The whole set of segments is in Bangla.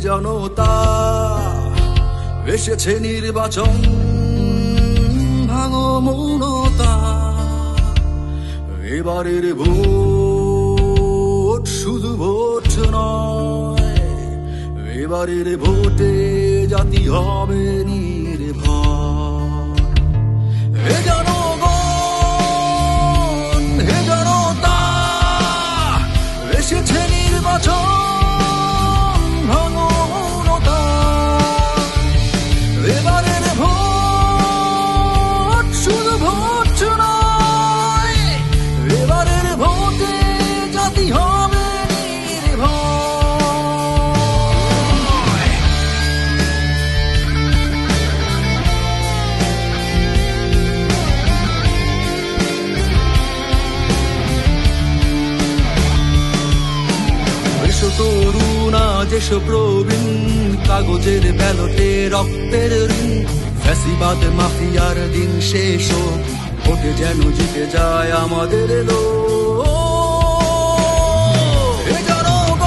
জনতা এসেছে নির্বাচন, ভাঙো মৌনতা। এবারের ভোট শুধু ভোট নয়, এবারের ভোটে জাতি হবে নির্ভর। হে জনগণ, হে জনতা, এসেছে নির্বাচন, ভাঙো মৌনতা। এবারের ভোট শুধু ভোট নয়, এবারের ভোটে জাতি হবে তরুণা যেসব প্রবীণ, কাগজের ব্যালটে রক্তের ঋণ। ফ্যাসিবাদ মাফিয়ার দিন শেষ হোক, ভোটে যেন জিতে যায় আমাদের লোক। হে জনগণ,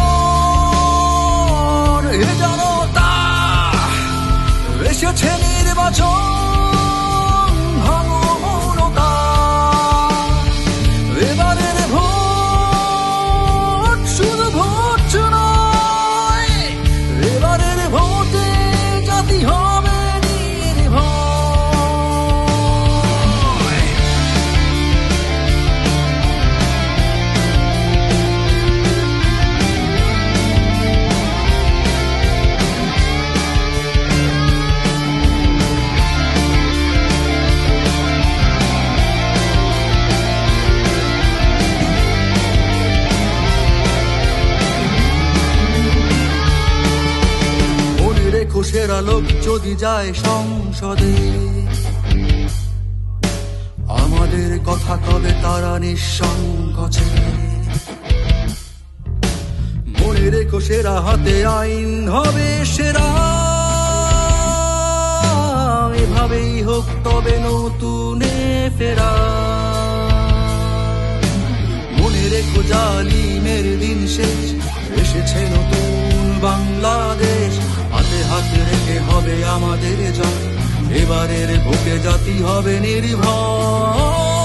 হে জনতা, এসেছে নির্বাচন, ভাঙো মৌনতা। এবারের ভোট শুধু ভোট নয়, এবারের ভোটে জাতি হবে নির্ভয়। সেরা লোক যদি যায় সংসদে, আমাদের কথা কবে তারা নিঃসংকোচে। মনে রেখো সেরা হাতে আইন হবে সেরা, এভাবেই হোক তবে নতুনে ফেরা। মনে রেখো জালিমের দিন শেষ, এসেছে নতুন বাংলাদেশ। হাতে হাতে রেখে হবে আমাদের জয়, এবারের ভোটে জাতি হবে নির্ভয়।